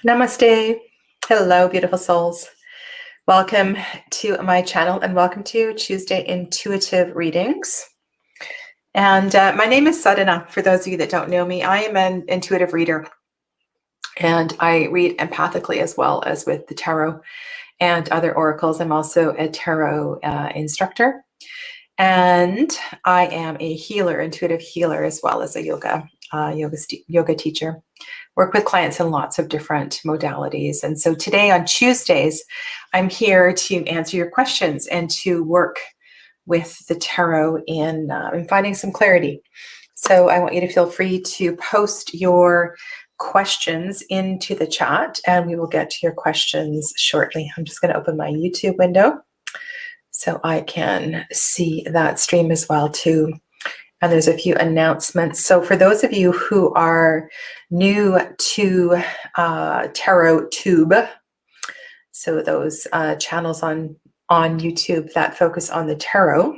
Namaste. Hello, beautiful souls. Welcome to my channel and welcome to Tuesday Intuitive Readings. And my name is Sadhana. For those of you that don't know me, I am an intuitive reader and I read empathically as well as with the tarot and other oracles. I'm also a tarot instructor and I am a healer, intuitive healer, as well as a yoga teacher. Work with clients in lots of different modalities. And so today on Tuesdays, I'm here to answer your questions and to work with the tarot in finding some clarity. So I want you to feel free to post your questions into the chat and we will get to your questions shortly. I'm just going to open my YouTube window so I can see that stream as well too. And there's a few announcements. So for those of you who are new to Tarot Tube, so those channels on YouTube that focus on the tarot,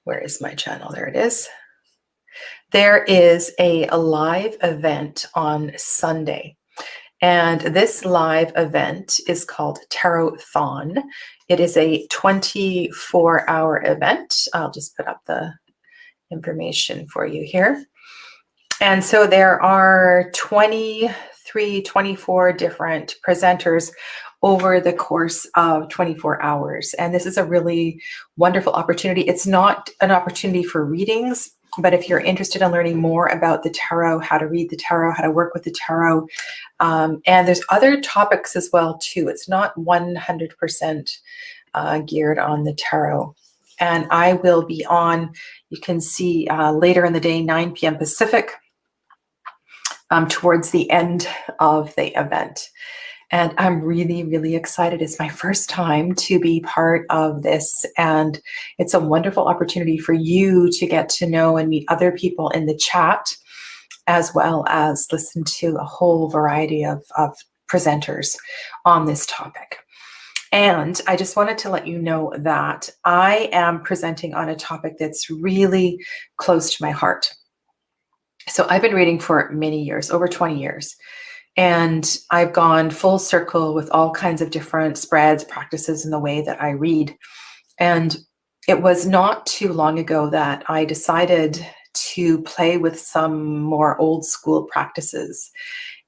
where is my channel? There it is. There is a live event on Sunday. And this live event is called Tarot-thon. It is a 24-hour event. I'll just put up the information for you here. And so there are 23, 24 different presenters over the course of 24 hours. And this is a really wonderful opportunity. It's not an opportunity for readings, but if you're interested in learning more about the tarot, how to read the tarot, how to work with the tarot, and there's other topics as well too. It's not 100% geared on the tarot. And I will be on, you can see later in the day, 9 p.m. Pacific, towards the end of the event. And I'm really, really excited. It's my first time to be part of this. And it's a wonderful opportunity for you to get to know and meet other people in the chat, as well as listen to a whole variety of presenters on this topic. And I just wanted to let you know that I am presenting on a topic that's really close to my heart. So I've been reading for many years, over 20 years. And I've gone full circle with all kinds of different spreads, practices in the way that I read. And it was not too long ago that I decided to play with some more old school practices.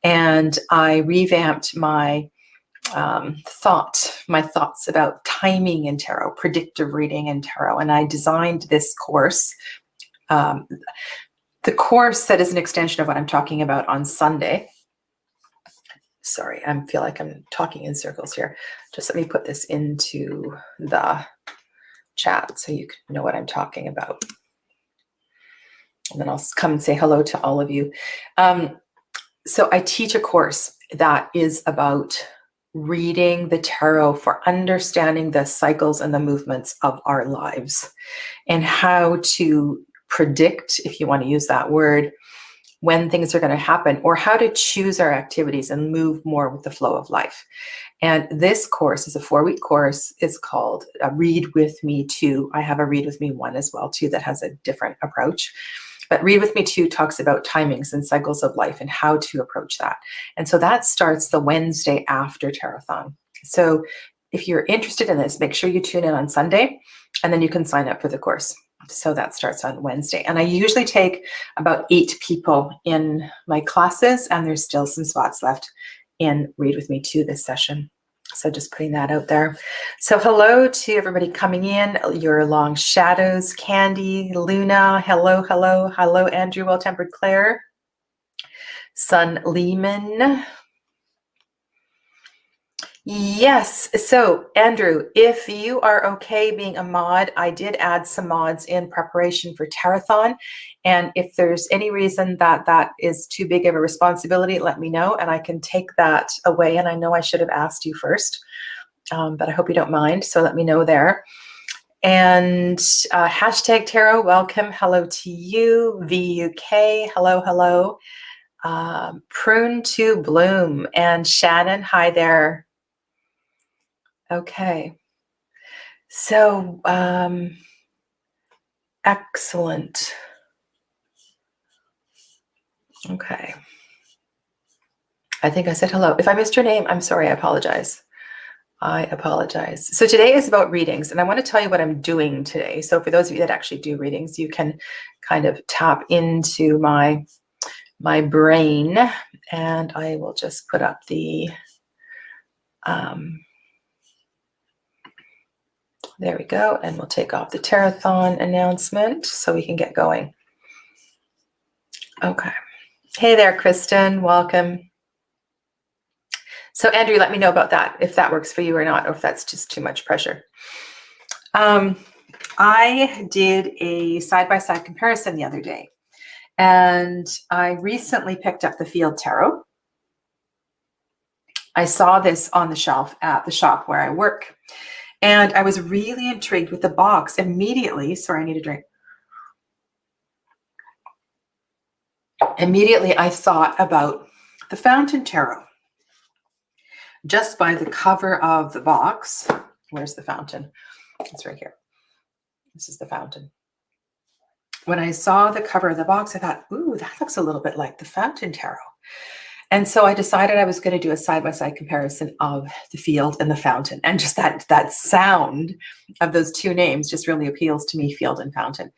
And I revamped my thoughts about timing in tarot, predictive reading in tarot. And I designed this course, the course that is an extension of what I'm talking about on Sunday. Sorry, I feel like I'm talking in circles here. Just let me put this into the chat so you can know what I'm talking about. And then I'll come and say hello to all of you. So I teach a course that is about reading the tarot for understanding the cycles and the movements of our lives and how to predict, if you want to use that word, when things are going to happen, or how to choose our activities and move more with the flow of life. And this course is a 4-week course. It's called Read With Me 2. I have a Read With Me 1 as well too that has a different approach. But Read With Me 2 talks about timings and cycles of life and how to approach that. And so that starts the Wednesday after Tarot-thon. So if you're interested in this, make sure you tune in on Sunday and then you can sign up for the course. So that starts on Wednesday. And I usually take about 8 people in my classes, and there's still some spots left in Read With Me 2 this session. So just putting that out there. So hello to everybody coming in, your long shadows, Candy, Luna, hello, hello, hello, Andrew, Well-Tempered Claire, Sun Lehman. Yes, so Andrew, if you are okay being a mod, I did add some mods in preparation for Tarot-thon. And if there's any reason that that is too big of a responsibility, let me know and I can take that away. And I know I should have asked you first, but I hope you don't mind. So let me know there. And hashtag tarot, welcome. Hello to you. VUK, hello, hello. Prune to Bloom and Shannon, hi there. Okay, so excellent. Okay, I think I said hello. If I missed your name, I'm sorry. I apologize. I apologize. So today is about readings, and I want to tell you what I'm doing today. So for those of you that actually do readings, you can kind of tap into my brain, and I will just put up the there we go, and we'll take off the Tarathon announcement so we can get going. Okay. Hey there, Kristen. Welcome. So Andrew, let me know about that, if that works for you or not, or if that's just too much pressure. I did a side-by-side comparison the other day, and I recently picked up the Field Tarot. I saw this on the shelf at the shop where I work, and I was really intrigued with the box immediately. Sorry, I need a drink. Immediately, I thought about the Fountain Tarot. Just by the cover of the box. Where's the fountain? It's right here. This is the fountain. When I saw the cover of the box, I thought, ooh, that looks a little bit like the Fountain Tarot. And so I decided I was going to do a side-by-side comparison of the Field and the Fountain. And just that sound of those two names just really appeals to me, Field and Fountain.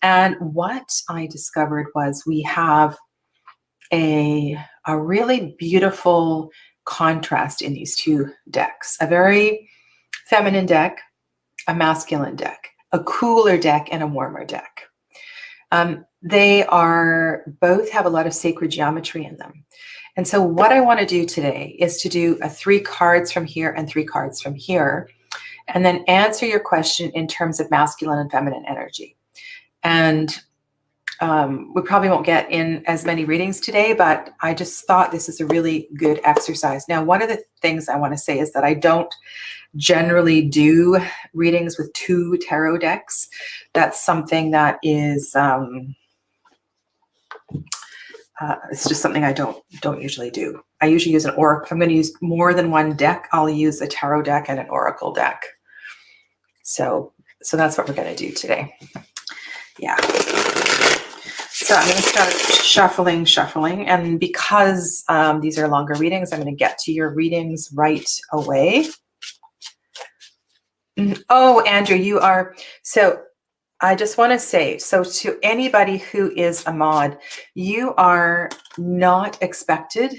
And what I discovered was we have a really beautiful contrast in these two decks. A very feminine deck, a masculine deck, a cooler deck, and a warmer deck. They are both have a lot of sacred geometry in them. And so what I want to do today is to do 3 cards from here and 3 cards from here, and then answer your question in terms of masculine and feminine energy. And we probably won't get in as many readings today, but I just thought this is a really good exercise. Now, one of the things I want to say is that I don't generally do readings with 2 tarot decks. That's something that is, it's just something I don't usually do. I usually use an oracle. If I'm going to use more than one deck, I'll use a tarot deck and an oracle deck. So that's what we're going to do today. Yeah. So I'm going to start shuffling, and because these are longer readings, I'm going to get to your readings right away. Oh, Andrew, you are, so I just want to say, so to anybody who is a mod, you are not expected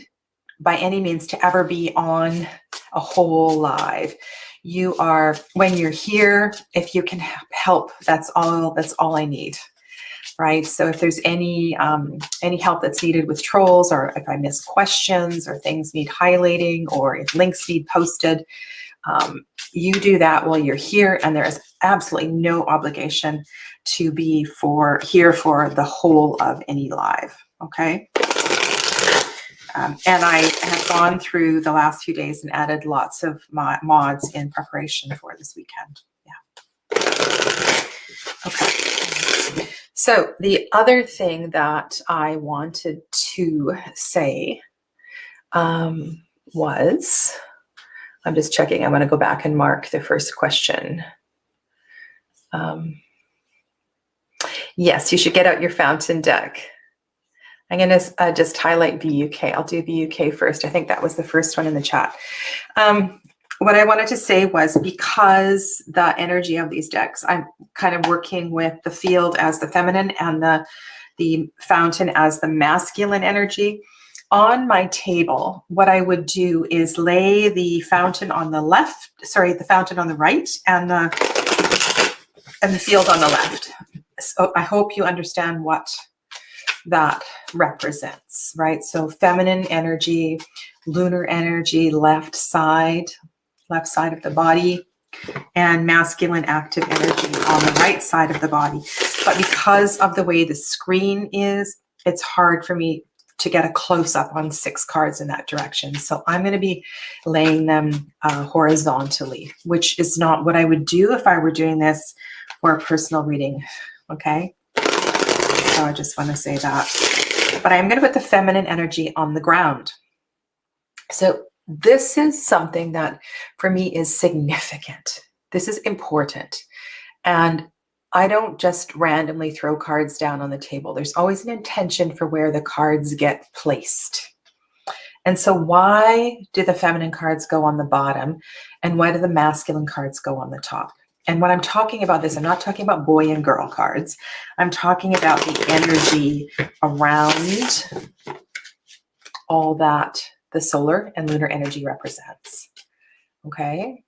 by any means to ever be on a whole live. You are, when you're here, if you can help, that's all I need. Right. So if there's any help that's needed with trolls, or if I miss questions, or things need highlighting, or if links need posted, you do that while you're here, and there is absolutely no obligation to be here for the whole of any live. Okay. And I have gone through the last few days and added lots of my mods in preparation for this weekend. Yeah. Okay. So the other thing that I wanted to say was, I'm just checking, I'm going to go back and mark the first question. Yes, you should get out your fountain deck. I'm going to just highlight BUK. I'll do BUK first. I think that was the first one in the chat. What I wanted to say was, because the energy of these decks, I'm kind of working with the Field as the feminine and the Fountain as the masculine energy. On my table, what I would do is lay the Fountain on the left, the Fountain on the right, and the Field on the left. So I hope you understand what that represents, right? So feminine energy, lunar energy, left side of the body, and masculine active energy on the right side of the body. But because of the way the screen is, it's hard for me to get a close-up on 6 cards in that direction. So I'm going to be laying them horizontally, which is not what I would do if I were doing this for a personal reading. Okay. So I just want to say that. But I'm going to put the feminine energy on the ground. So this is something that for me is significant. This is important. And I don't just randomly throw cards down on the table. There's always an intention for where the cards get placed. And so why do the feminine cards go on the bottom? And why do the masculine cards go on the top? And when I'm talking about this, I'm not talking about boy and girl cards. I'm talking about the energy around all that the solar and lunar energy represents. Okay.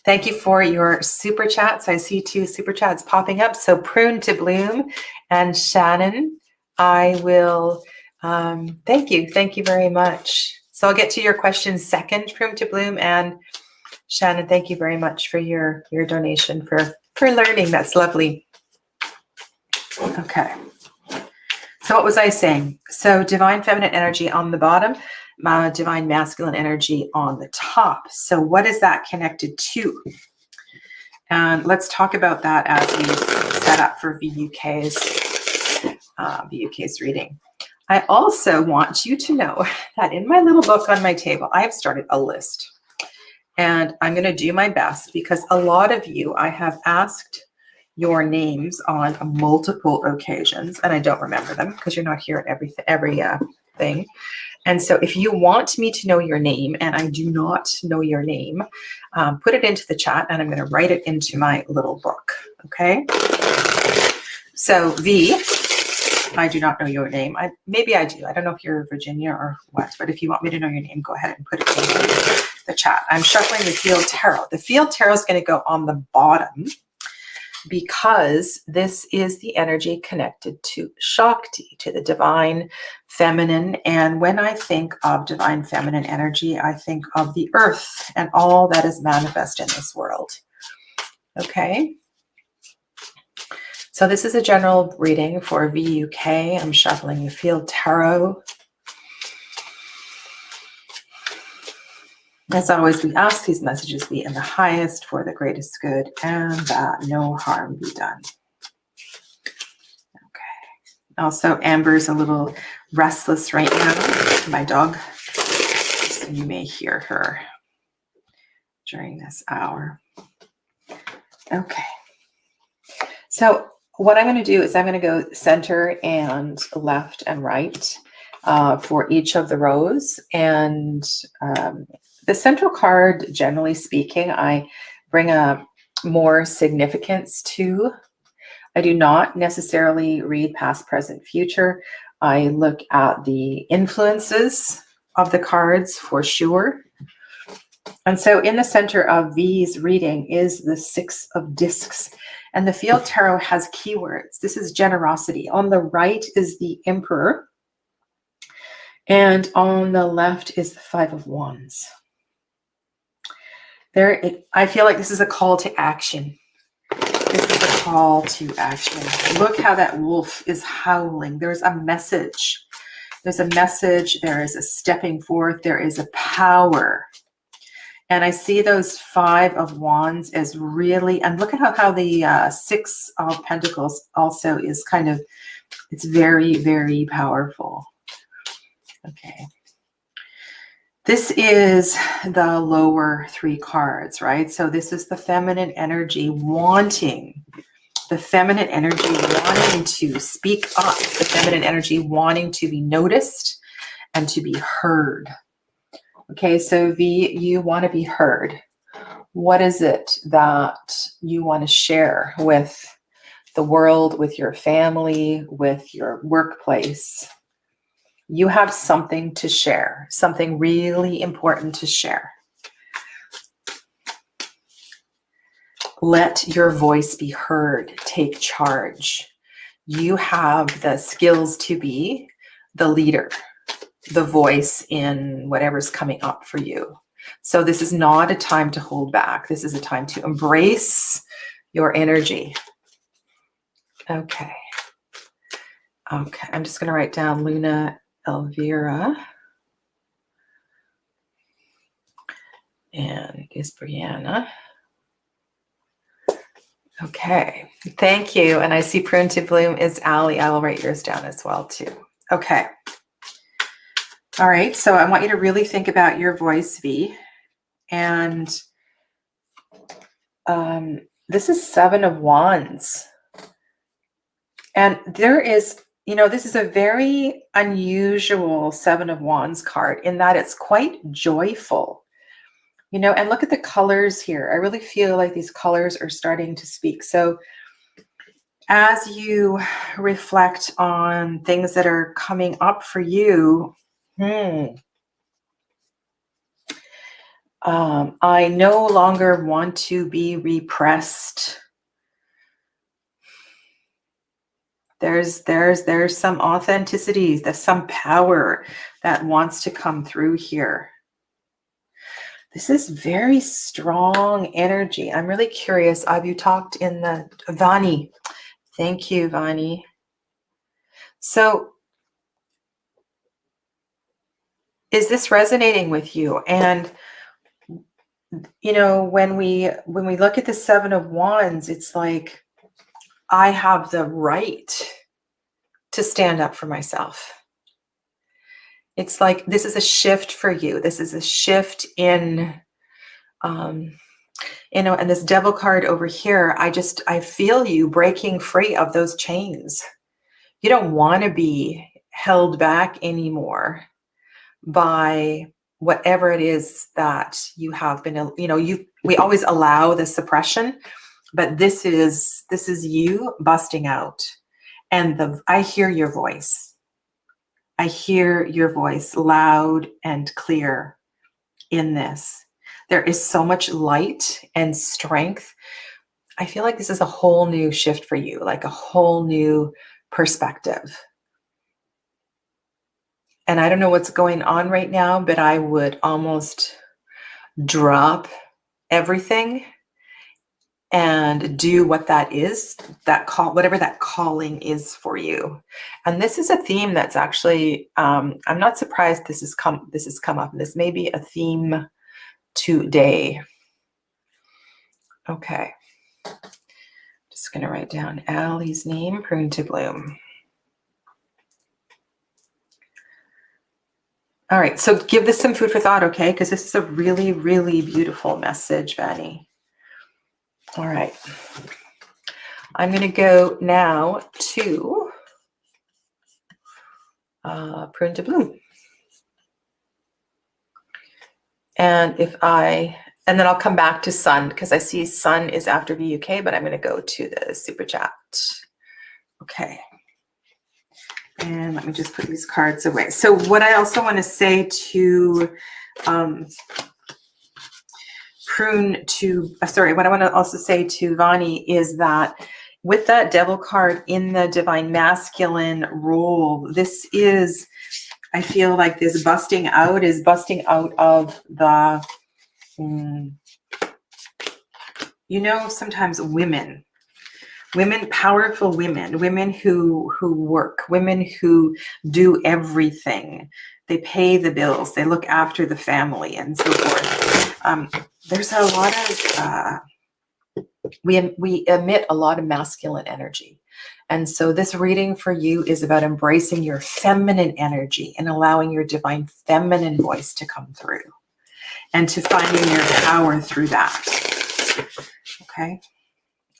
Thank you for your super chats. I see 2 super chats popping up. So Prune to Bloom and Shannon, I will, thank you. Thank you very much. So I'll get to your questions second, Prune to Bloom, and Shannon, thank you very much for your donation for learning. That's lovely. Okay. So what was I saying? So divine feminine energy on the bottom, divine masculine energy on the top. So what is that connected to? And let's talk about that as we set up for VUK's reading. I also want you to know that in my little book on my table, I have started a list. And I'm going to do my best because a lot of you, I have asked your names on multiple occasions, and I don't remember them because you're not here at every thing. And so if you want me to know your name and I do not know your name, put it into the chat and I'm going to write it into my little book. Okay. So V, I do not know your name. Maybe I do. I don't know if you're Virginia or what, but if you want me to know your name, go ahead and put it in the chat. I'm shuffling the Field Tarot. The Field Tarot is going to go on the bottom because this is the energy connected to Shakti, to the divine feminine. And when I think of divine feminine energy, I think of the earth and all that is manifest in this world. Okay. So this is a general reading for VUK. I'm shuffling the Field Tarot. As always, we ask these messages be in the highest for the greatest good and that no harm be done. Okay. Also, Amber's a little restless right now, my dog. So you may hear her during this hour. Okay. So what I'm going to do is I'm going to go center and left and right for each of the rows. And the central card, generally speaking, I bring a more significance to. I do not necessarily read past, present, future. I look at the influences of the cards for sure. And so in the center of V's reading is the 6 of Discs. And the Field Tarot has keywords. This is generosity. On the right is the Emperor. And on the left is the 5 of Wands. I feel like this is a call to action. This is a call to action. Look how that wolf is howling. There's a message. There's a message. There is a stepping forth. There is a power. And I see those 5 of Wands as really, and look at how the 6 of Pentacles also is kind of, it's very, very powerful. Okay. This is the lower 3 cards, right? So this is the feminine energy wanting, the feminine energy wanting to speak up, the feminine energy wanting to be noticed and to be heard. Okay, so V, you want to be heard. What is it that you want to share with the world, with your family, with your workplace? You have something to share, something really important to share. Let your voice be heard. Take charge. You have the skills to be the leader, the voice in whatever's coming up for you. So this is not a time to hold back. This is a time to embrace your energy. Okay. Okay, I'm just going to write down Luna, Elvira, and is Brianna. Okay, thank you. And I see Prune to Bloom is Allie. I will write yours down as well too. Okay. All right, so I want you to really think about your voice, V. And this is 7 of Wands. And there is you know, this is a very unusual Seven of Wands card in that it's quite joyful, you know, and look at the colors here. I really feel like these colors are starting to speak. So as you reflect on things that are coming up for you, I no longer want to be repressed. There's some authenticity, there's some power that wants to come through here. This is very strong energy. I'm really curious. Have you talked in the Vani? Thank you, Vani. So is this resonating with you? And you know, when we look at the Seven of Wands, it's like I have the right to stand up for myself. It's like this is a shift for you. This is a shift in, you know, and this Devil card over here, I feel you breaking free of those chains. You don't want to be held back anymore by whatever it is that you have been, you know, we always allow the suppression, but this is you busting out. And I hear your voice. I hear your voice loud and clear in this. There is so much light and strength. I feel like this is a whole new shift for you, like a whole new perspective. And I don't know what's going on right now, but I would almost drop everything and do what that is, whatever that calling is for you. And this is a theme that's actually, I'm not surprised this has come up. This may be a theme today. Okay. Just going to write down Allie's name, Prune to Bloom. All right, so give this some food for thought, okay? Because this is a really, really beautiful message, Vanny. All right. I'm going to go now to Prune to Bloom. And then I'll come back to Sun because I see Sun is after VUK, but I'm going to go to the super chat. Okay. And let me just put these cards away. So what I also want to say to what I want to also say to Vani is that with that Devil card in the Divine Masculine role, this is, I feel like this busting out is busting out of the, you know, sometimes women, powerful women who work, women who do everything. They pay the bills, they look after the family and so forth. There's a lot of, we emit a lot of masculine energy. And so this reading for you is about embracing your feminine energy and allowing your divine feminine voice to come through and to finding your power through that. Okay.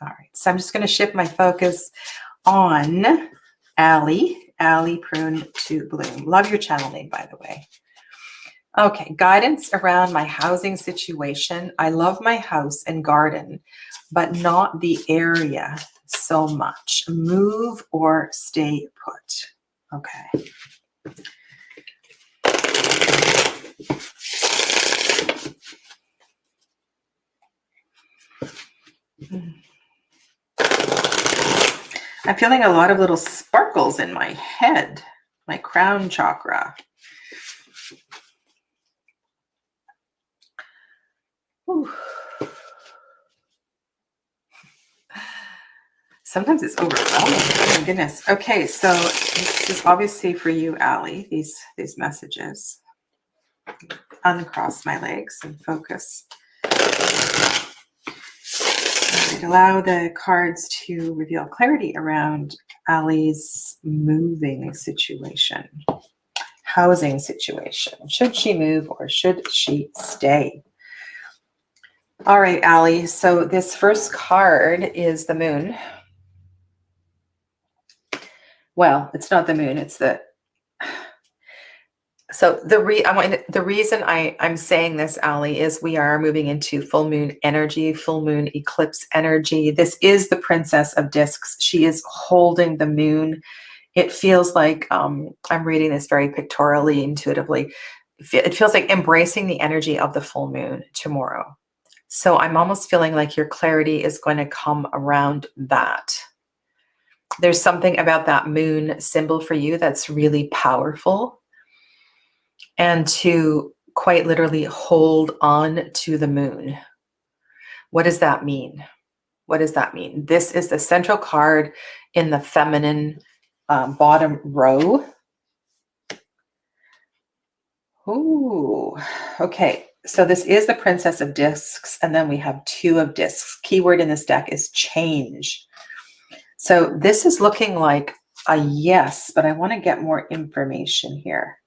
All right. So I'm just going to shift my focus on Allie Prune to Bloom. Love your channel name, by the way. Okay. Guidance around my housing situation. I love my house and garden, but not the area so much. Move or stay put. Okay. I'm feeling a lot of little sparkles in my head, my crown chakra. Whew. Sometimes it's overwhelming. Oh my goodness. Okay, so this is obviously for you, Allie, these messages. Uncross my legs and focus. Right, allow the cards to reveal clarity around Allie's moving situation, housing situation. Should she move or should she stay? All right, Allie. So this first card is the Moon. well, it's not the moon, it's the, so the reason I'm saying this, Ali, is we are moving into full moon energy, full moon eclipse energy. This is the Princess of Discs. She is holding the moon. It feels like, I'm reading this very pictorially, intuitively. It feels like embracing the energy of the full moon tomorrow. So I'm almost feeling like your clarity is going to come around that. There's something about that moon symbol for you that's really powerful. And to quite literally hold on to the moon. What does that mean? What does that mean? This is the central card in the feminine bottom row. Ooh, okay. So this is the Princess of Discs, and then we have Two of Discs. Keyword in this deck is change. So this is looking like a yes, but I want to get more information here.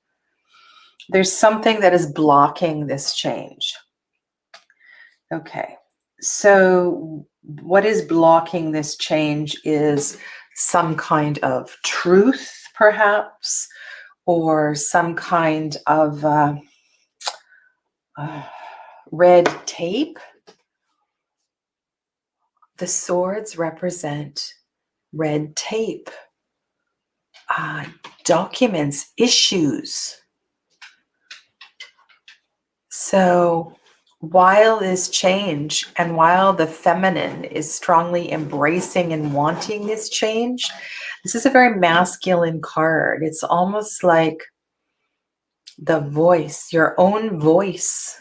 There's something that is blocking this change. Okay, so what is blocking this change is some kind of truth, perhaps, or some kind of red tape. The swords represent red tape, documents, issues. So while this change and while the feminine is strongly embracing and wanting this change, this is a very masculine card. It's almost like the voice, your own voice.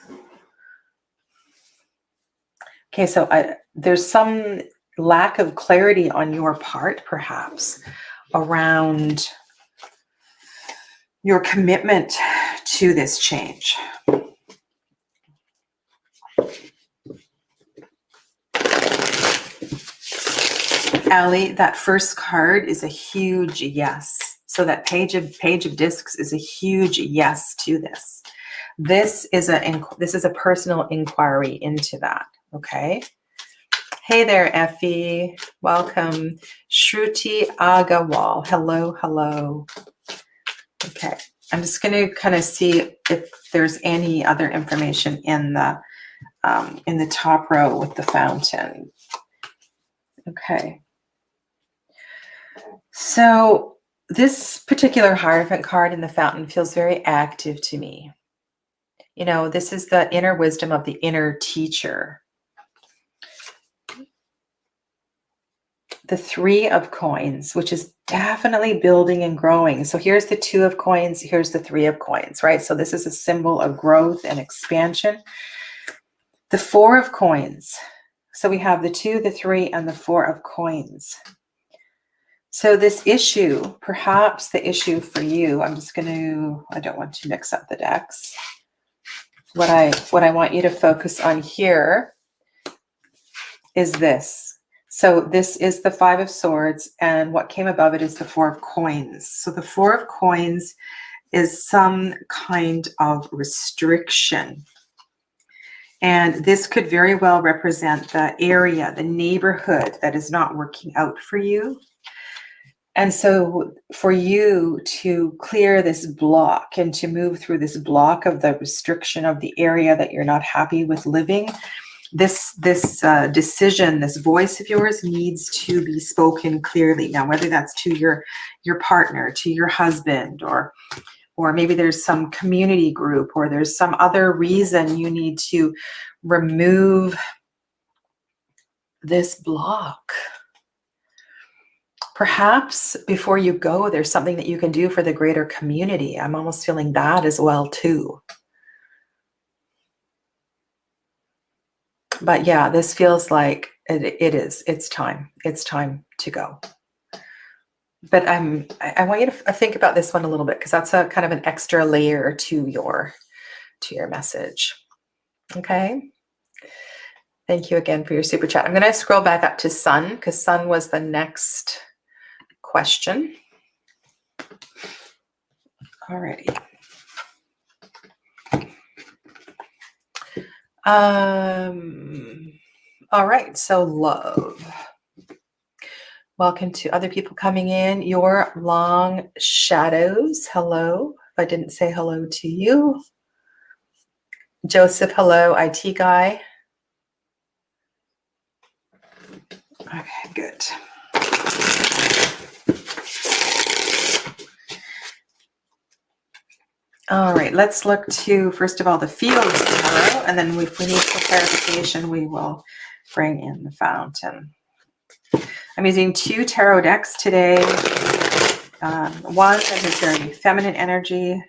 Okay, so there's some lack of clarity on your part, perhaps, around your commitment to this change. Ali, that first card is a huge yes. So that page of discs is a huge yes to this. This is a personal inquiry into that. Okay. Hey there, Effie. Welcome. Shruti Agawal. Hello, hello. Okay. I'm just going to kind of see if there's any other information in the top row with the fountain. Okay. So this particular Hierophant card in the fountain feels very active to me. You know, this is the inner wisdom of the inner teacher. The Three of Coins, which is definitely building and growing. So here's the Two of Coins, here's the Three of Coins, right? So this is a symbol of growth and expansion. The Four of Coins. So we have the Two, the Three, and the Four of Coins. So this issue, perhaps the issue for you, I don't want to mix up the decks. What I want you to focus on here is this. So this is the Five of Swords, and what came above it is the Four of Coins. So the Four of Coins is some kind of restriction. And this could very well represent the area, the neighborhood that is not working out for you. And so for you to clear this block and to move through this block of the restriction of the area that you're not happy with living, this decision, this voice of yours needs to be spoken clearly. Now, whether that's to your partner, to your husband, or maybe there's some community group, or there's some other reason you need to remove this block. Perhaps before you go, there's something that you can do for the greater community. I'm almost feeling that as well too. But yeah, this feels like it's time. It's time to go. But I want you to think about this one a little bit, because that's a kind of an extra layer to your message. Okay. Thank you again for your super chat. I'm going to scroll back up to Sun, because Sun was the next question. Alrighty. All right, so love. Welcome to other people coming in. Your long shadows. Hello. If I didn't say hello to you. Joseph, hello. IT guy. Okay, good. All right, let's look to, first of all, the fields tarot, and then if we need some clarification, we will bring in the fountain. I'm using 2 tarot decks today. One that is very feminine energy,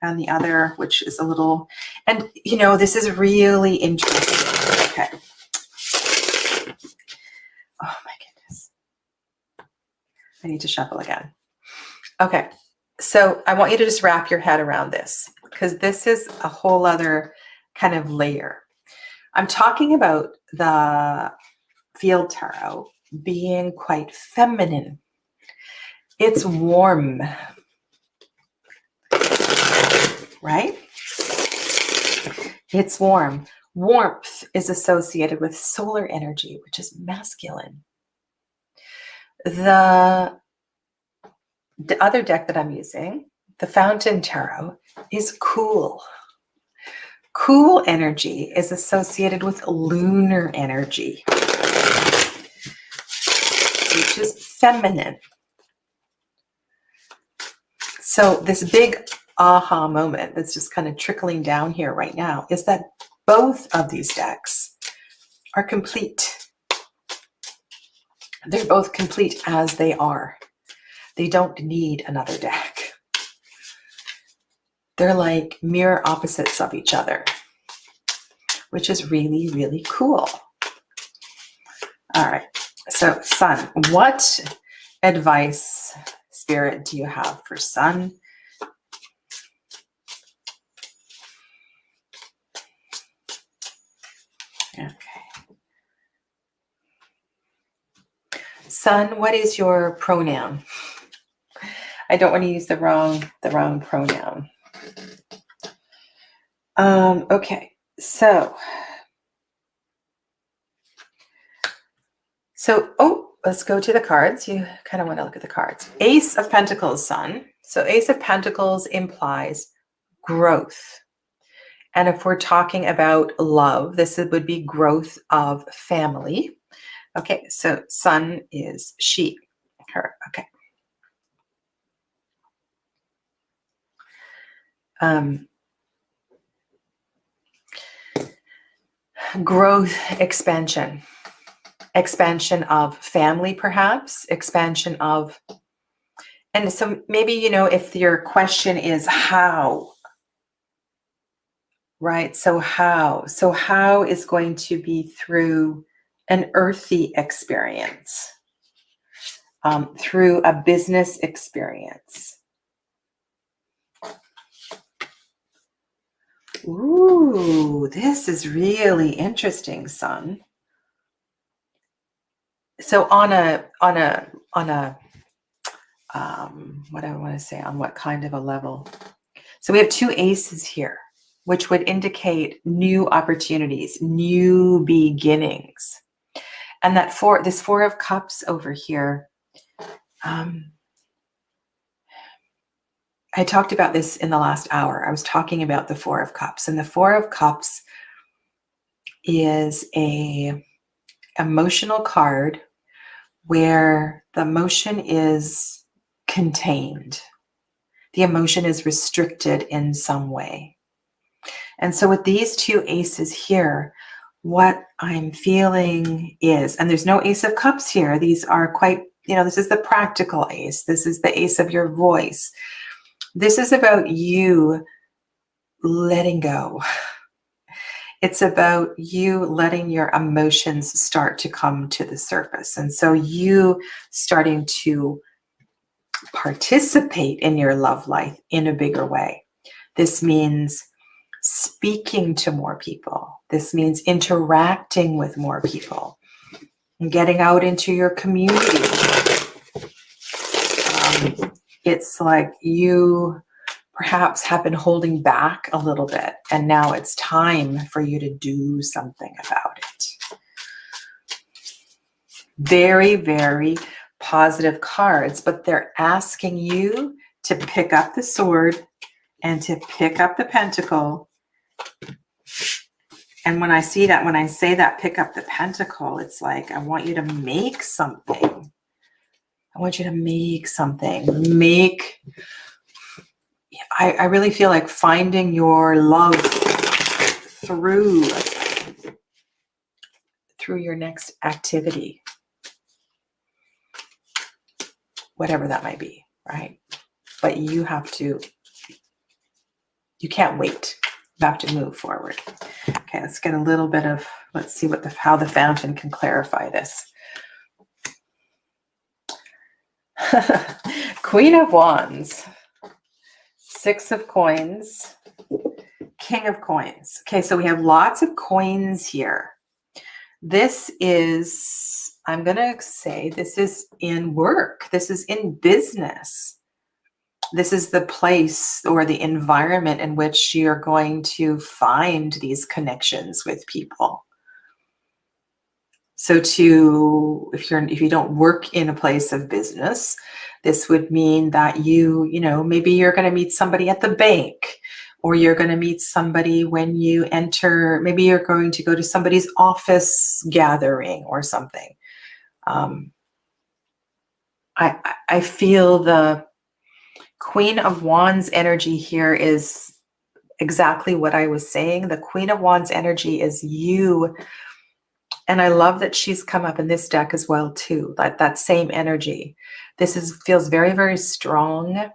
and the other, which is a little, and you know, this is really interesting. Okay. Oh my goodness. I need to shuffle again. Okay. So I want you to just wrap your head around this, because this is a whole other kind of layer. I'm talking about the field tarot being quite feminine. It's warm, right? It's warm. Warmth is associated with solar energy, which is masculine. The other deck that I'm using, the Fountain Tarot, is cool. Cool energy is associated with lunar energy, which is feminine. So this big aha moment that's just kind of trickling down here right now is that both of these decks are complete. They're both complete as they are. They don't need another deck. They're like mirror opposites of each other, which is really, really cool. All right. So Sun, what advice, Spirit, do you have for Sun? Okay. Sun, what is your pronoun? I don't want to use the wrong pronoun. Okay, so let's go to the cards. You kind of want to look at the cards. Ace of Pentacles, Sun. So Ace of Pentacles implies growth. And if we're talking about love, this would be growth of family. Okay, so Sun is she, her, okay. Growth, expansion of family, perhaps, expansion of, and so maybe, you know, if your question is how, right? So how is going to be through an earthy experience, through a business experience. Ooh, this is really interesting, Sun. So on a what do I want to say, on what kind of a level? So we have 2 aces here, which would indicate new opportunities, new beginnings. And that this 4 of Cups over here, I talked about this in the last hour. I was talking about the 4 of Cups, and the 4 of Cups is a emotional card where the emotion is contained. The emotion is restricted in some way. And so with these 2 aces here, what I'm feeling is, and there's no Ace of Cups here. These are quite, you know, this is the practical ace. This is the ace of your voice. This is about you letting go. It's about you letting your emotions start to come to the surface. And so you starting to participate in your love life in a bigger way. This means speaking to more people. This means interacting with more people and getting out into your community. It's like you perhaps have been holding back a little bit, and now it's time for you to do something about it. Very, very positive cards, but they're asking you to pick up the sword and to pick up the pentacle. And when I see that, when I say that, pick up the pentacle, it's like, I want you to make something. I want you to make something. I really feel like finding your love through your next activity. Whatever that might be, right? But you can't wait. You have to move forward. Okay, let's get a little bit of, let's see how the fountain can clarify this. Queen of Wands, Six of Coins, King of Coins. Okay, so we have lots of coins here. This is, I'm going to say, this is in work. This is in business. This is the place or the environment in which you're going to find these connections with people. So if you don't work in a place of business, this would mean that maybe you're going to meet somebody at the bank, or you're going to meet somebody when you enter, maybe you're going to go to somebody's office gathering or something. I feel the Queen of Wands energy here is exactly what I was saying. The Queen of Wands energy is you. And I love that she's come up in this deck as well too. That same energy. This feels very, very strong.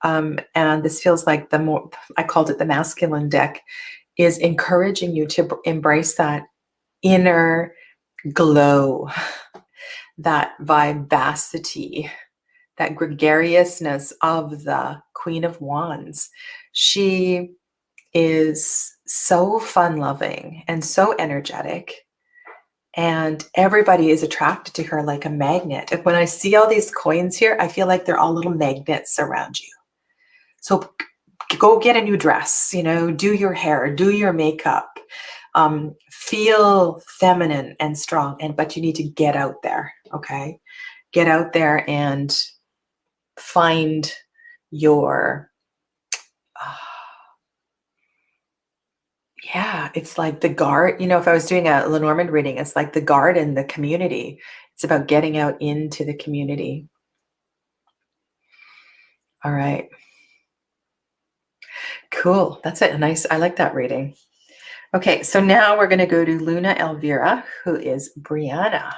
And this feels like I called it the masculine deck, is encouraging you to embrace that inner glow, that vivacity, that gregariousness of the Queen of Wands. She is so fun-loving and so energetic, and everybody is attracted to her like a magnet. And when I see all these coins here, I feel like they're all little magnets around you. So go get a new dress, do your hair, do your makeup, feel feminine and strong, but you need to get out there, okay? Get out there and find your, it's like the guard, if I was doing a Lenormand reading, it's like the guard in the community. It's about getting out into the community. All right. Cool. That's it. Nice. I like that reading. Okay. So now we're going to go to Luna Elvira, who is Brianna.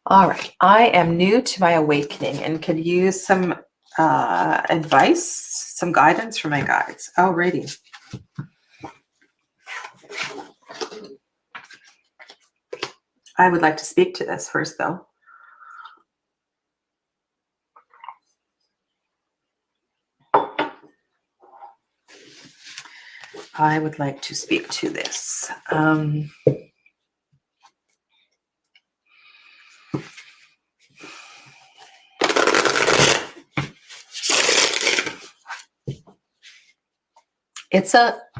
All right. I am new to my awakening and could use some advice, some guidance from my guides. Alrighty. I would like to speak to this first, though. I would like to speak to this.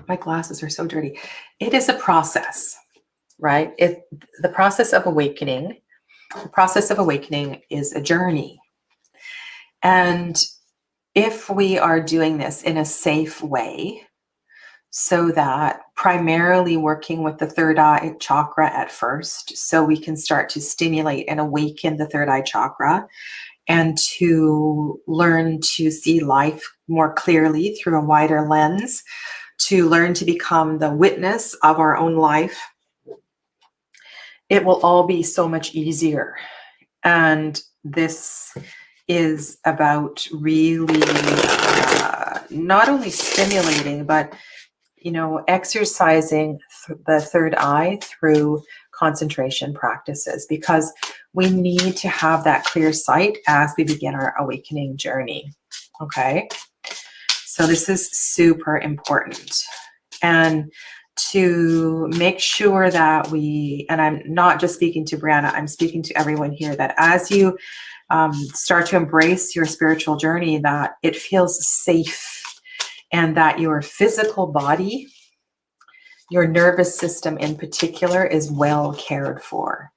My glasses are so dirty. It is a process, right? The process of awakening is a journey. And if we are doing this in a safe way, so that primarily working with the third eye chakra at first, so we can start to stimulate and awaken the third eye chakra and to learn to see life more clearly through a wider lens, to learn to become the witness of our own life, it will all be so much easier. And this is about really not only stimulating, but exercising the third eye through concentration practices, because we need to have that clear sight as we begin our awakening journey. Okay. So this is super important. And to make sure that we, and I'm not just speaking to Brianna, I'm speaking to everyone here, that as you start to embrace your spiritual journey, that it feels safe, and that your physical body, your nervous system in particular, is well cared for.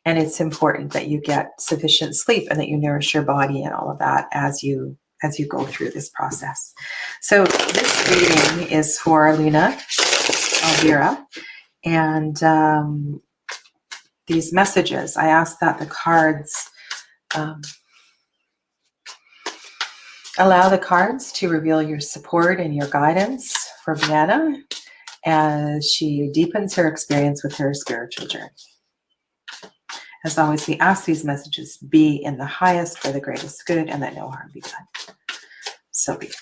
And it's important that you get sufficient sleep and that you nourish your body and all of that as you go through this process. So this reading is for Luna, Elvira, and these messages, I ask that the cards allow the cards to reveal your support and your guidance for Brianna as she deepens her experience with her spiritual journey. As always, we ask these messages be in the highest for the greatest good, and that no harm be done. So be it.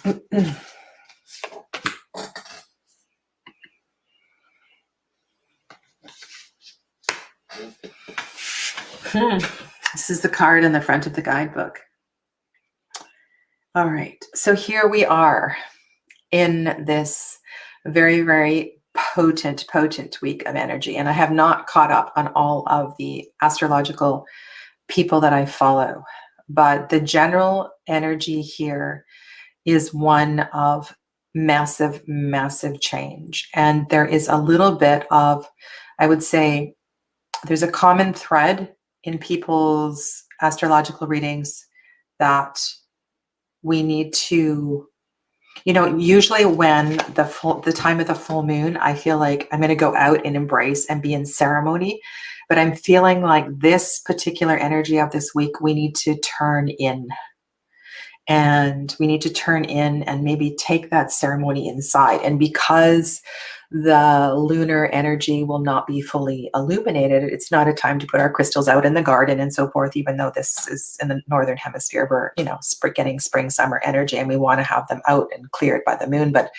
Okay. This is the card in the front of the guidebook. All right, so here we are in this very, very potent week of energy. And I have not caught up on all of the astrological people that I follow, but the general energy here is one of massive, massive change. And there is a little bit of, I would say, there's a common thread in people's astrological readings that we need to, usually when the time of the full moon, I feel like I'm going to go out and embrace and be in ceremony. But I'm feeling like this particular energy of this week, we need to turn in. And we need to turn in and maybe take that ceremony inside. And because the lunar energy will not be fully illuminated, it's not a time to put our crystals out in the garden and so forth, even though this is in the northern hemisphere, we're, getting spring, summer energy, and we want to have them out and cleared by the moon. But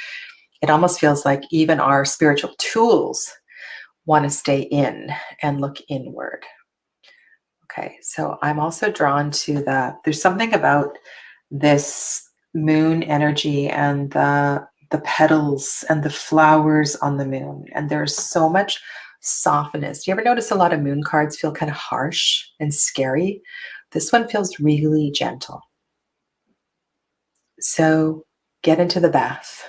it almost feels like even our spiritual tools want to stay in and look inward. Okay, so I'm also drawn to there's something about this moon energy and the petals and the flowers on the moon, and there's so much softness. Do you ever notice a lot of moon cards feel kind of harsh and scary? This one feels really gentle. So get into the bath.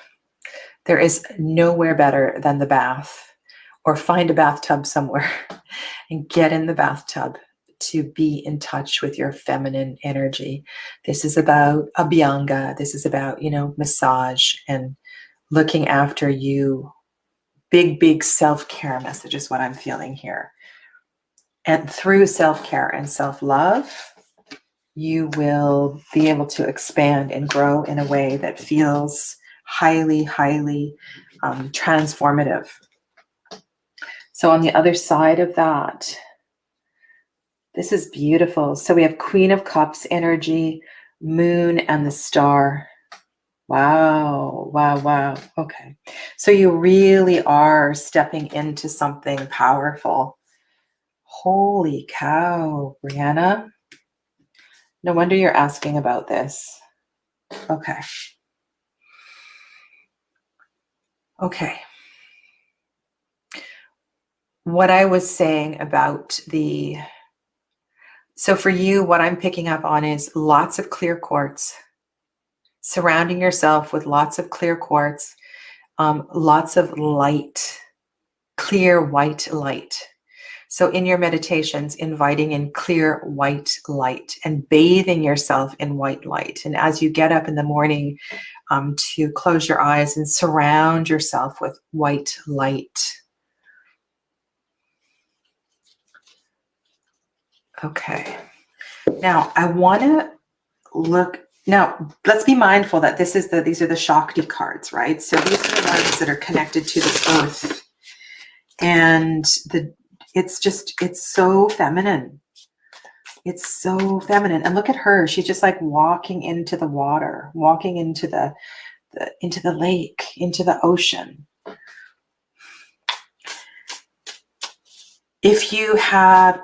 There is nowhere better than the bath, or find a bathtub somewhere and get in the bathtub to be in touch with your feminine energy. This is about abhyanga. This is about, massage and looking after you. Big self-care message is what I'm feeling here. And through self-care and self-love, you will be able to expand and grow in a way that feels highly, highly transformative. So on the other side of that, this is beautiful. So we have Queen of Cups energy, moon, and the star. Wow. Okay. So you really are stepping into something powerful. Holy cow, Brianna. No wonder you're asking about this. Okay. What I was saying about so for you, what I'm picking up on is lots of clear quartz, surrounding yourself with lots of clear quartz, lots of light, clear white light. So in your meditations, inviting in clear white light and bathing yourself in white light. And as you get up in the morning, to close your eyes and surround yourself with white light. Okay. Now I want to look. Now let's be mindful that these are the Shakti cards, right? So these are the ones that are connected to this earth, and it's so feminine. It's so feminine. And look at her. She's just like walking into the water, walking into the lake, into the ocean. If you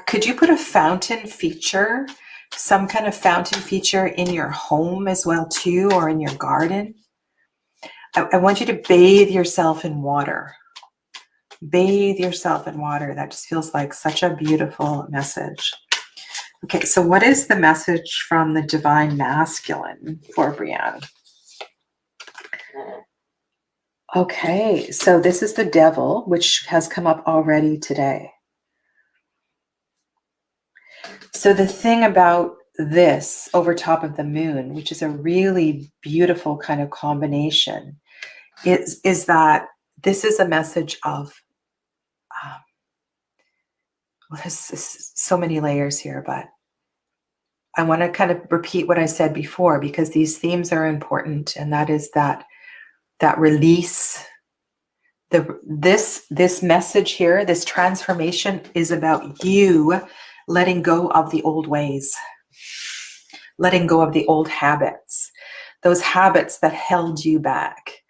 could you put a fountain feature, some kind of fountain feature in your home as well too, or in your garden? I want you to bathe yourself in water. Bathe yourself in water. That just feels like such a beautiful message. Okay, so what is the message from the Divine Masculine for Brienne? Okay, so this is the Devil, which has come up already today. So the thing about this over top of the moon, which is a really beautiful kind of combination, is that this is a message of, well, there's so many layers here, but I want to kind of repeat what I said before, because these themes are important, and that is that release. This message here, this transformation is about you letting go of the old ways, letting go of the old habits, those habits that held you back.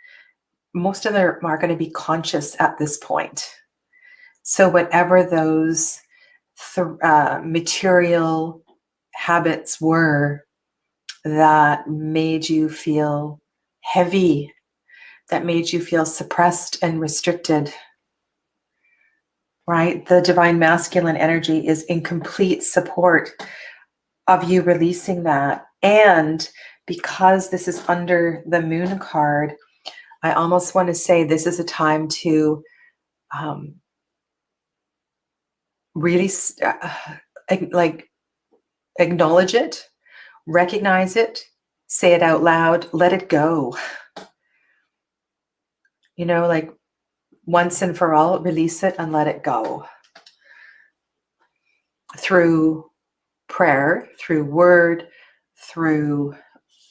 Most of them are going to be conscious at this point. So whatever those material habits were that made you feel heavy, that made you feel suppressed and restricted, right? The Divine Masculine energy is in complete support of you releasing that. And because this is under the Moon card, I almost want to say this is a time to really like acknowledge it, recognize it, say it out loud, let it go. You know, like once and for all, release it and let it go. Through prayer, through word, through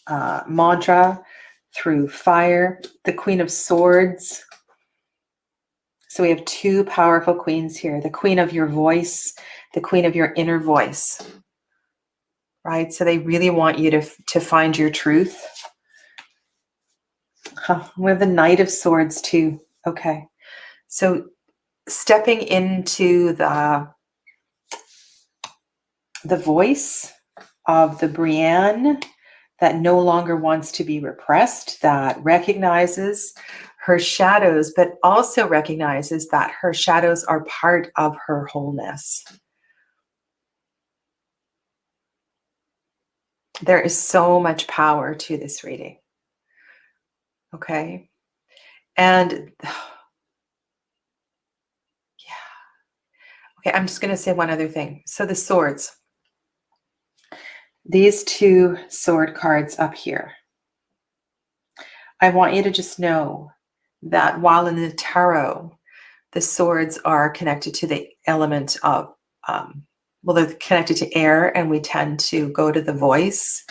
mantra, through fire. The Queen of Swords. So we have two powerful queens here. The queen of your voice, the queen of your inner voice. Right? So they really want you to find your truth. We have the Knight of Swords too. Okay. So stepping into the voice of the Brienne that no longer wants to be repressed, that recognizes her shadows, but also recognizes that her shadows are part of her wholeness. There is so much power to this reading. Okay. And yeah. Okay, I'm just going to say one other thing. So the swords. These two sword cards up here. I want you to just know that while in the tarot, the swords are connected to the element of, well, they're connected to air, and we tend to go to the voice.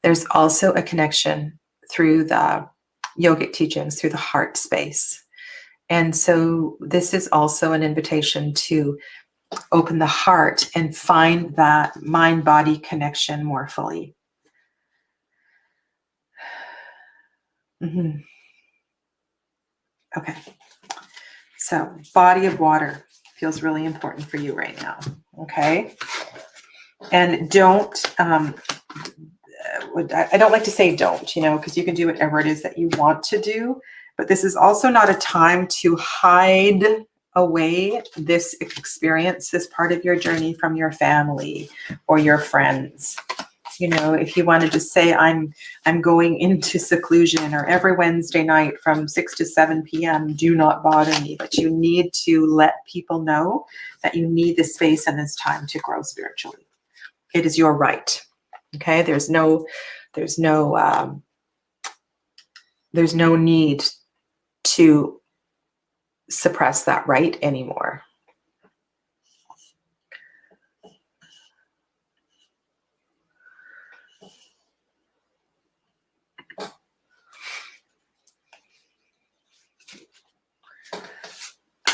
There's also a connection through the yogic teachings, through the heart space. And so this is also an invitation to open the heart and find that mind-body connection more fully. Mm-hmm. Okay. So body of water feels really important for you right now. Okay. And don't, I don't like to say don't, you know, because you can do whatever it is that you want to do, but this is also not a time to hide away this experience, this part of your journey from your family or your friends. You know, if you wanted to say, I'm going into seclusion, or every Wednesday night from 6 to 7 p.m., do not bother me. But you need to let people know that you need this space and this time to grow spiritually. It is your right. Okay. There's no need to suppress that right anymore.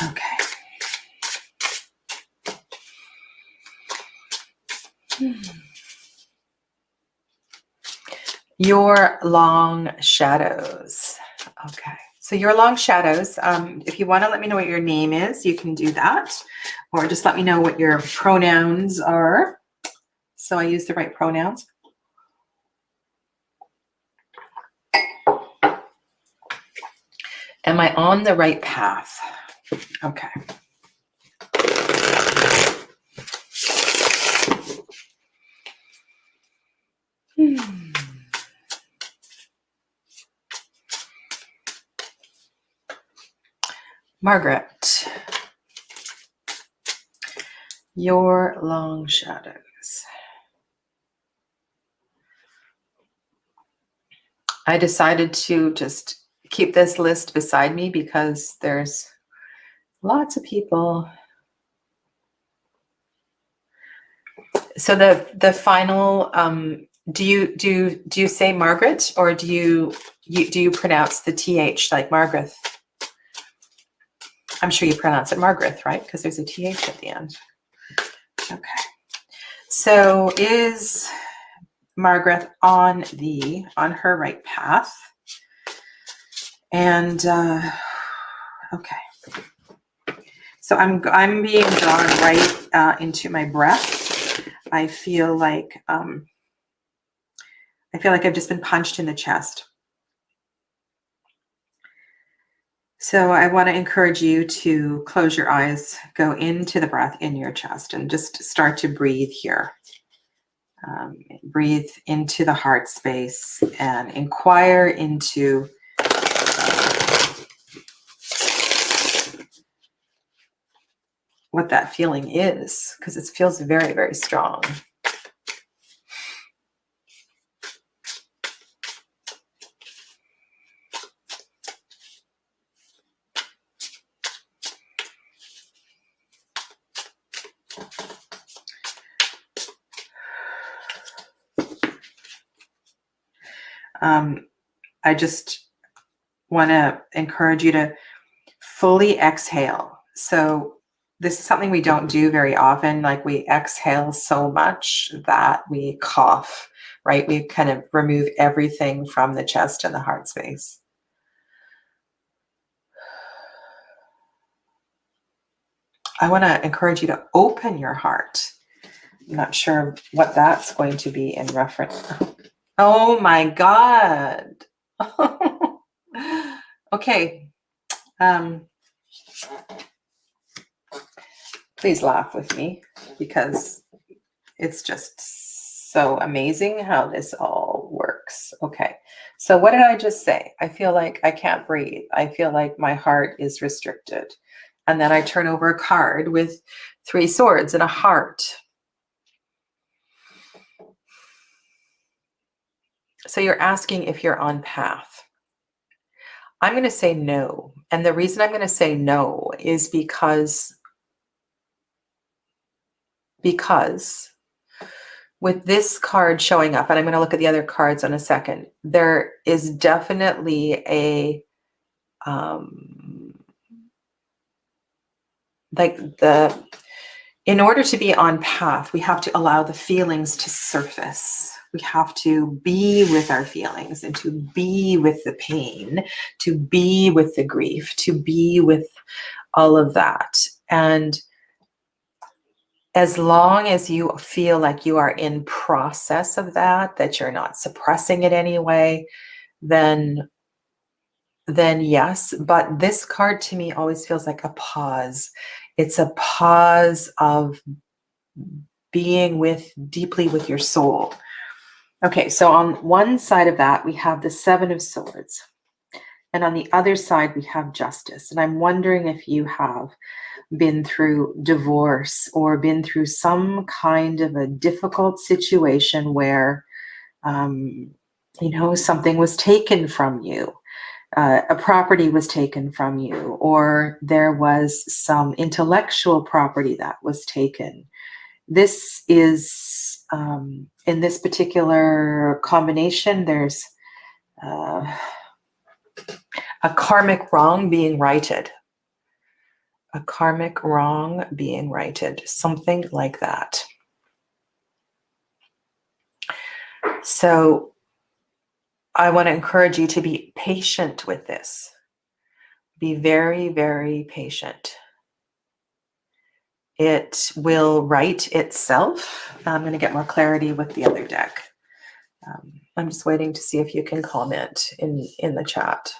Okay. Your long shadows. Okay. So your long shadows, if you want to let me know what your name is, you can do that. Or just let me know what your pronouns are, so I use the right pronouns. Am I on the right path? Okay. Margaret, your long shadows. I decided to just keep this list beside me because there's lots of people. So the final, do you say Margaret, or do you pronounce the TH like Margaret? I'm sure you pronounce it Margaret, right? Because there's a TH at the end. Okay. So is Margaret on her right path? And okay. So I'm being drawn right into my breath. I feel like I've just been punched in the chest. So I want to encourage you to close your eyes, go into the breath in your chest, and just start to breathe here. Breathe into the heart space and inquire into what that feeling is, because it feels very, very strong. I just want to encourage you to fully exhale. So this is something we don't do very often. Like, we exhale so much that we cough, right? We kind of remove everything from the chest and the heart space. I want to encourage you to open your heart. I'm not sure what that's going to be in reference. Oh my God. Okay. Please laugh with me, because it's just so amazing how this all works. Okay. So what did I just say? I feel like I can't breathe. I feel like my heart is restricted. And then I turn over a card with 3 swords and a heart. So you're asking if you're on path. I'm going to say no. And the reason I'm going to say no is because with this card showing up, and I'm going to look at the other cards in a second, there is definitely a, in order to be on path, we have to allow the feelings to surface. We have to be with our feelings and to be with the pain, to be with the grief, to be with all of that. And as long as you feel like you are in process of that you're not suppressing it anyway, then yes. But this card to me always feels like a pause. It's a pause of being deeply with your soul. Okay, so on one side of that, we have the 7 of Swords. And on the other side, we have Justice. And I'm wondering if you have been through divorce or been through some kind of a difficult situation where, something was taken from you. A property was taken from you, or there was some intellectual property that was taken. This is, in this particular combination, there's a karmic wrong being righted. A karmic wrong being righted, something like that. So I want to encourage you to be patient with this. Be very, very patient. It will right itself. I'm going to get more clarity with the other deck. I'm just waiting to see if you can comment in the chat.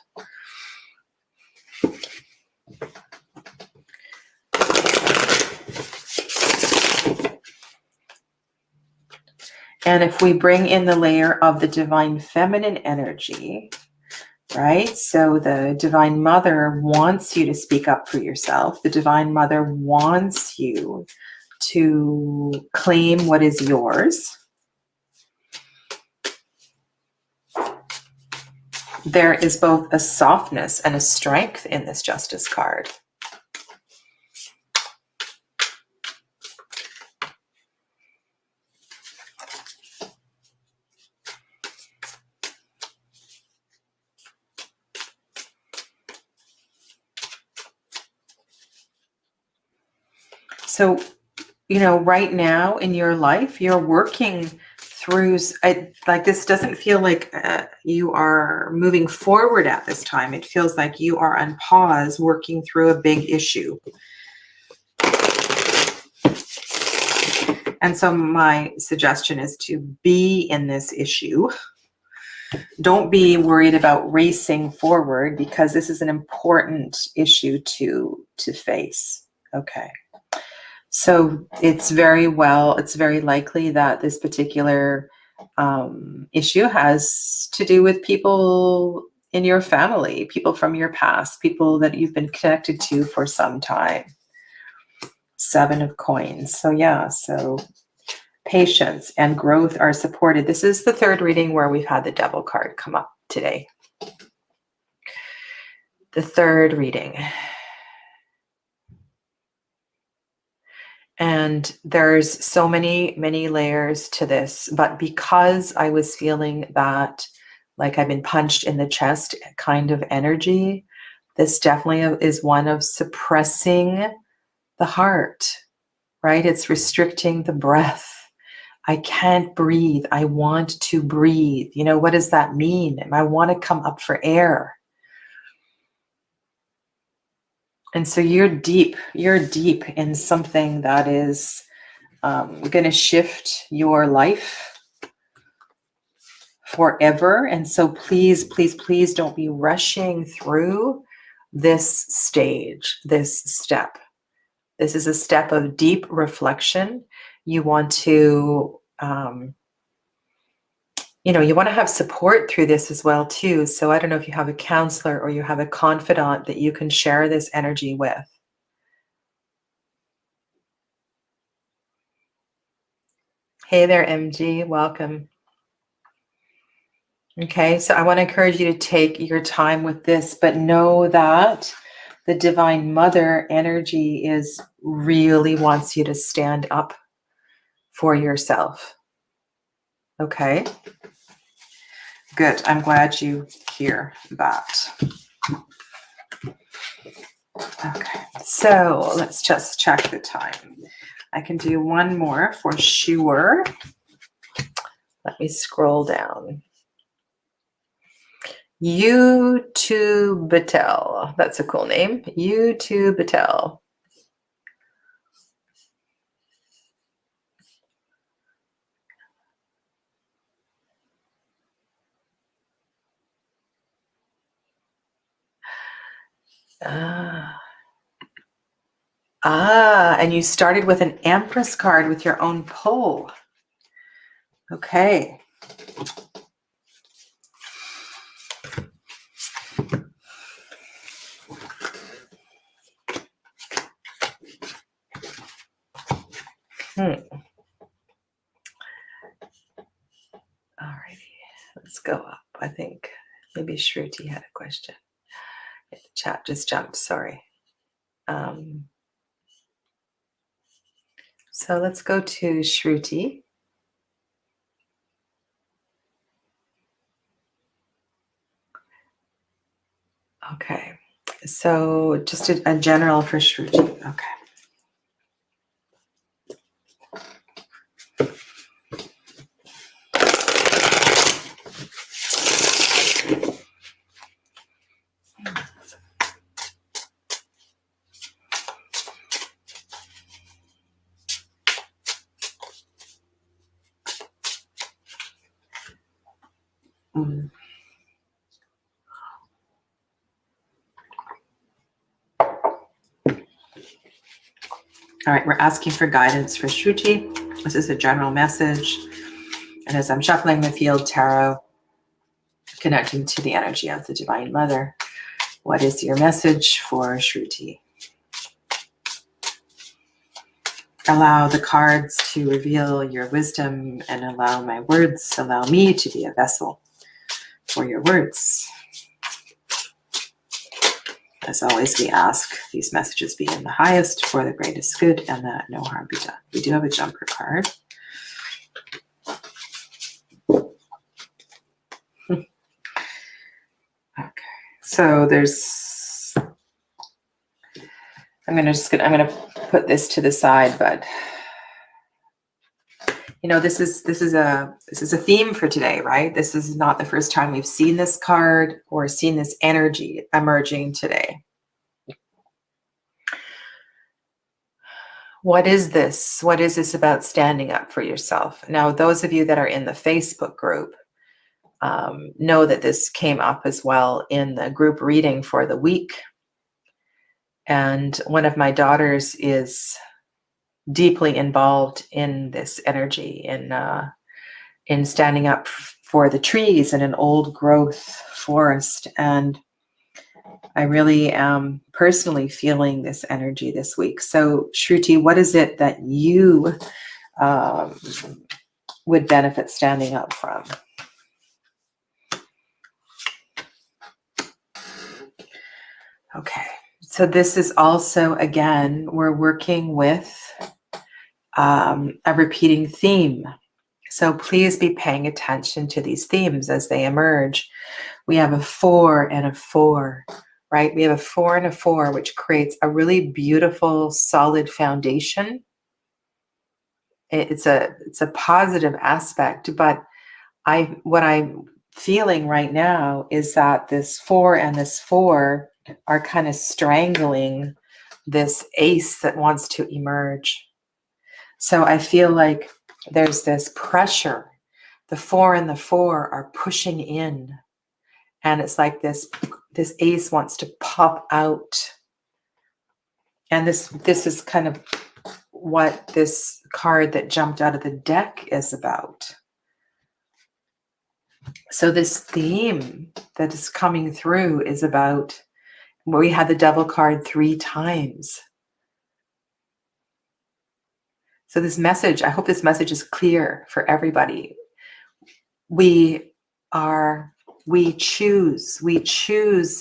And if we bring in the layer of the divine feminine energy, right? So the divine mother wants you to speak up for yourself. The divine mother wants you to claim what is yours. There is both a softness and a strength in this Justice card. So, right now in your life, you're working through, like this doesn't feel like you are moving forward at this time. It feels like you are on pause working through a big issue. And so my suggestion is to be in this issue. Don't be worried about racing forward, because this is an important issue to face. Okay. So it's very likely that this particular issue has to do with people in your family, people from your past, people that you've been connected to for some time. 7 of Coins. So yeah, so patience and growth are supported. This is the third reading where we've had the Devil card come up today. The third reading. And there's so many layers to this, but because I was feeling that like I've been punched in the chest kind of energy, this definitely is one of suppressing the heart, right? It's restricting the breath. I can't breathe. I want to breathe. What does that mean? I want to come up for air. And so you're deep in something that is going to shift your life forever. And so please don't be rushing through this stage, this step. This is a step of deep reflection. You want to, you want to have support through this as well too. So I don't know if you have a counselor or you have a confidant that you can share this energy with. Hey there, MG, welcome. Okay, so I want to encourage you to take your time with this, but know that the Divine Mother energy really wants you to stand up for yourself. Okay, good. I'm glad you hear that. Okay, so let's just check the time. I can do one more for sure. Let me scroll down. Utubbatel. That's a cool name. Utubbatel. And you started with an Empress card with your own pull. Okay. Alrighty, let's go up. I think maybe Shruti had a question. The chat just jumped, sorry. So let's go to Shruti. Okay, so just a general for Shruti. Okay. All right, we're asking for guidance for Shruti. This is a general message. And as I'm shuffling the field tarot, connecting to the energy of the Divine Mother, what is your message for Shruti? Allow the cards to reveal your wisdom, and allow my words, allow me to be a vessel for your words. As always, we ask these messages be in the highest for the greatest good and that no harm be done. We do have a jumper card. Okay, so there's, I'm gonna put this to the side, but you know, this is a theme for today, right? This is not the first time we've seen this card or seen this energy emerging today. What is this? What is this about standing up for yourself? Now, those of you that are in the Facebook group know that this came up as well in the group reading for the week. And one of my daughters is deeply involved in this energy, in standing up for the trees in an old growth forest. And I really am personally feeling this energy this week. So Shruti, what is it that you would benefit standing up from? Okay, so this is also, again, we're working with a repeating theme. So please be paying attention to these themes as they emerge. We have a 4 and a 4, right? We have a 4 and a 4, which creates a really beautiful, solid foundation. It's a positive aspect, but what I'm feeling right now is that this 4 and this 4 are kind of strangling this ace that wants to emerge. So I feel like there's this pressure. The 4 and the 4 are pushing in, and it's like this ace wants to pop out. And this is kind of what this card that jumped out of the deck is about. So this theme that is coming through is about, we had the Devil card 3 times. So this message, I hope this message is clear for everybody. We choose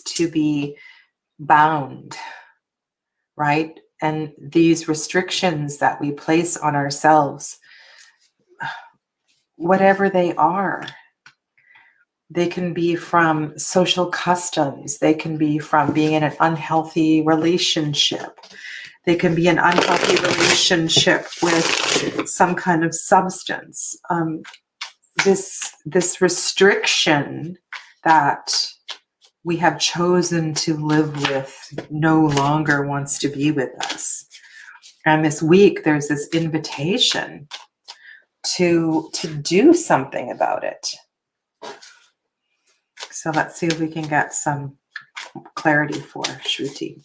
to be bound, right? And these restrictions that we place on ourselves, whatever they are, they can be from social customs. They can be from being in an unhealthy relationship. They can be an unhealthy relationship with some kind of substance. This restriction that we have chosen to live with no longer wants to be with us. And this week, there's this invitation to do something about it. So let's see if we can get some clarity for Shruti.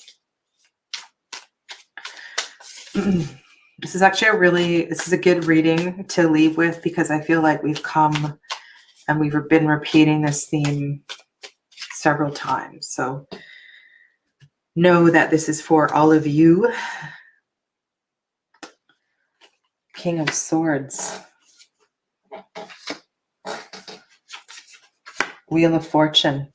This is actually this is a good reading to leave with, because I feel like we've come and we've been repeating this theme several times. So know that this is for all of you. King of Swords. Wheel of Fortune.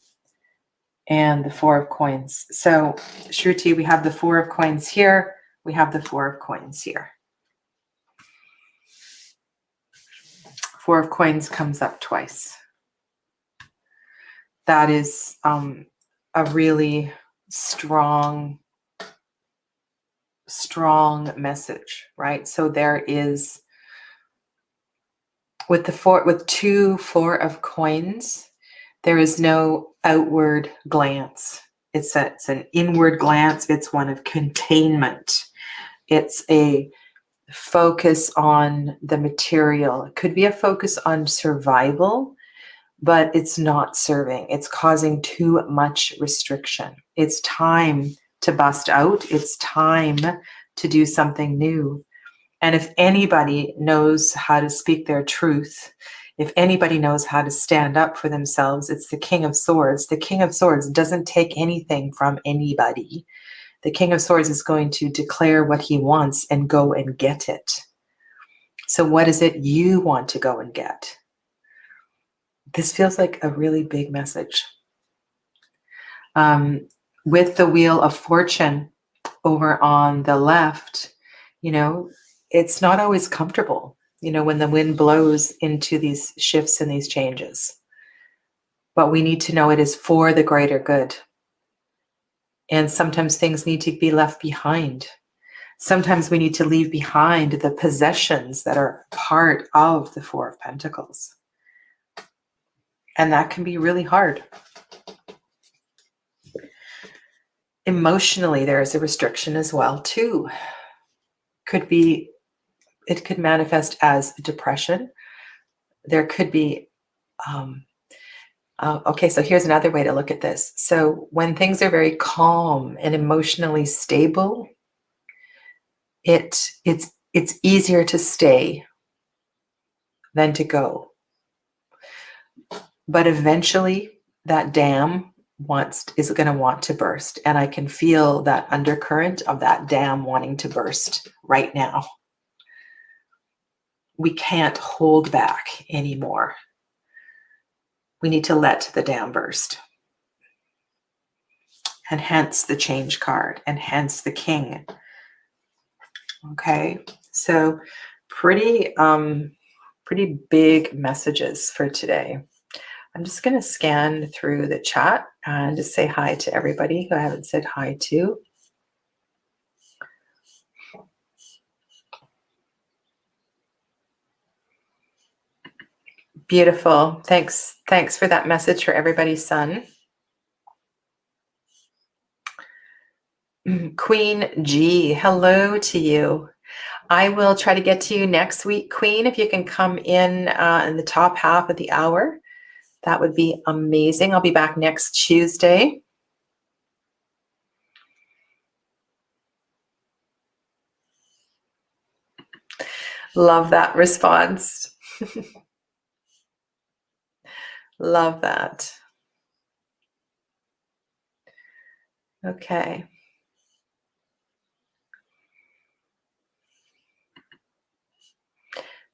And the 4 of Coins. So Shruti, we have the 4 of Coins here. We have the 4 of Coins here. 4 of Coins comes up twice. That is a really strong message, right? So there is, with 2 4 of Coins, there is no outward glance. It's an inward glance. It's one of containment. It's a focus on the material. It could be a focus on survival, but it's not serving. It's causing too much restriction. It's time to bust out. It's time to do something new. And if anybody knows how to speak their truth, If anybody knows how to stand up for themselves, it's the King of Swords. The King of Swords doesn't take anything from anybody. The King of Swords is going to declare what he wants and go and get it. So what is it you want to go and get? This feels like a really big message. With the Wheel of Fortune over on the left, it's not always comfortable, when the wind blows into these shifts and these changes. But we need to know it is for the greater good. And sometimes things need to be left behind. Sometimes we need to leave behind the possessions that are part of the Four of Pentacles. And that can be really hard. Emotionally, there is a restriction as well, too. It could manifest as depression. There could be, okay, so here's another way to look at this. So when things are very calm and emotionally stable, it's easier to stay than to go. But eventually that dam is going to want to burst. And I can feel that undercurrent of that dam wanting to burst right now. We can't hold back anymore. We need to let the dam burst. And hence the Change card, and hence the King. Okay, so pretty big messages for today. I'm just going to scan through the chat and just say hi to everybody who I haven't said hi to. Beautiful. Thanks for that message for everybody's son. Queen G, hello to you. I will try to get to you next week, Queen. If you can come in the top half of the hour, that would be amazing. I'll be back next Tuesday. Love that response. Love that. Okay.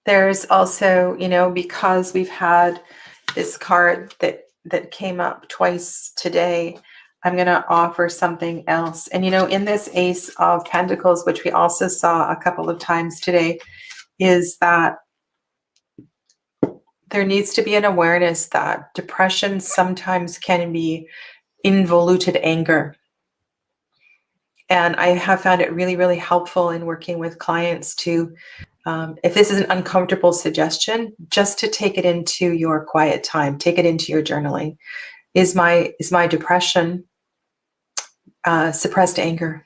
There's also, because we've had this card that came up twice today, I'm going to offer something else. And, in this Ace of Pentacles, which we also saw a couple of times today, is that there needs to be an awareness that depression sometimes can be involuted anger. And I have found it really, really helpful in working with clients to, if this is an uncomfortable suggestion, just to take it into your quiet time, take it into your journaling. Is my depression suppressed anger?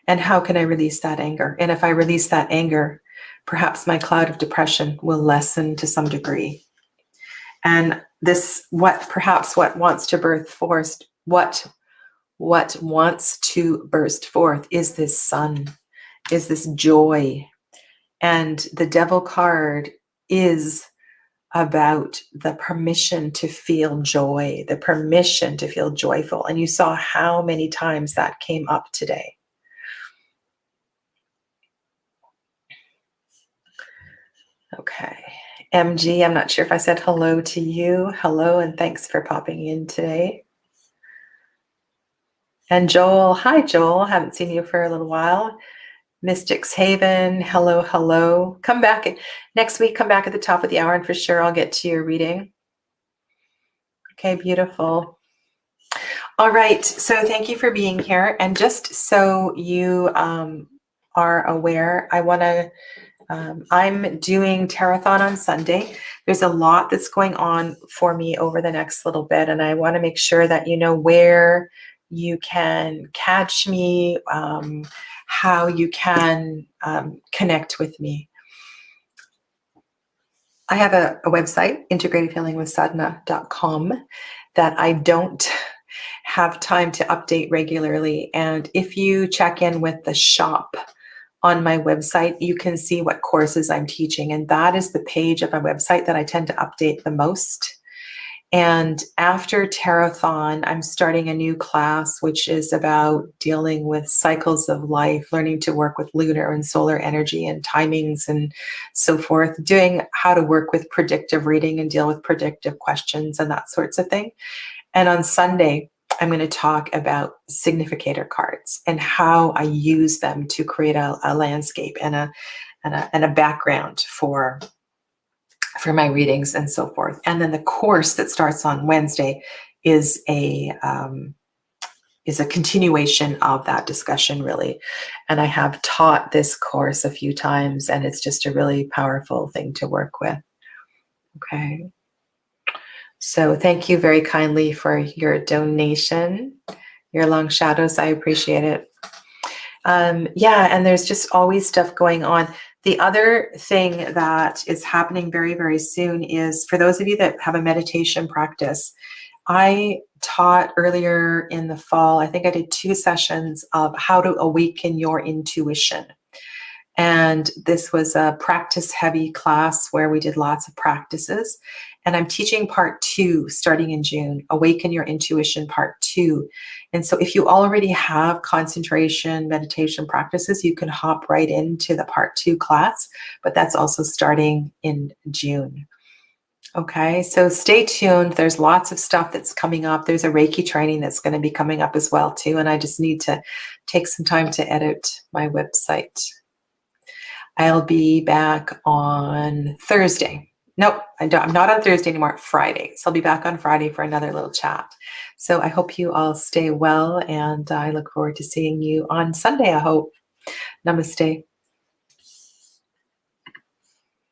And how can I release that anger? And if I release that anger, perhaps my cloud of depression will lessen to some degree. And what wants to burst forth is this sun, is this joy. And the Devil card is about the permission to feel joy, the permission to feel joyful. And you saw how many times that came up today. Okay. MG, I'm not sure if I said hello to you. Hello, and thanks for popping in today. And Joel, hi Joel, haven't seen you for a little while. Mystics Haven, hello, hello. Come back next week, come back at the top of the hour and for sure I'll get to your reading. Okay, beautiful. All right, so thank you for being here. And just so you are aware, I'm doing Tarot-thon on Sunday. There's a lot that's going on for me over the next little bit, and I want to make sure that you know where you can catch me, how you can connect with me. I have a website, integrativehealingwithsadhana.com, that I don't have time to update regularly. And if you check in with the shop on my website, you can see what courses I'm teaching. And that is the page of my website that I tend to update the most. And after Tarot-thon, I'm starting a new class, which is about dealing with cycles of life, learning to work with lunar and solar energy and timings and so forth, doing how to work with predictive reading and deal with predictive questions and that sorts of thing. And on Sunday, I'm going to talk about significator cards and how I use them to create a landscape and a background for my readings and so forth. And then the course that starts on Wednesday is a continuation of that discussion, really. And I have taught this course a few times, and it's just a really powerful thing to work with. Okay. So thank you very kindly for your donation, your long shadows. I appreciate it. Yeah, and there's just always stuff going on. The other thing that is happening very, very soon is, for those of you that have a meditation practice, I taught earlier in the fall, I think I did 2 sessions of how to awaken your intuition. And this was a practice-heavy class where we did lots of practices. And I'm teaching part 2 starting in June, Awaken Your Intuition Part 2. And so if you already have concentration meditation practices, you can hop right into the part 2 class, but that's also starting in June. Okay, so stay tuned. There's lots of stuff that's coming up. There's a Reiki training that's going to be coming up as well too. And I just need to take some time to edit my website. I'll be back on Thursday. Nope, I'm not on Thursday anymore, Friday. So I'll be back on Friday for another little chat. So I hope you all stay well, and I look forward to seeing you on Sunday, I hope. Namaste.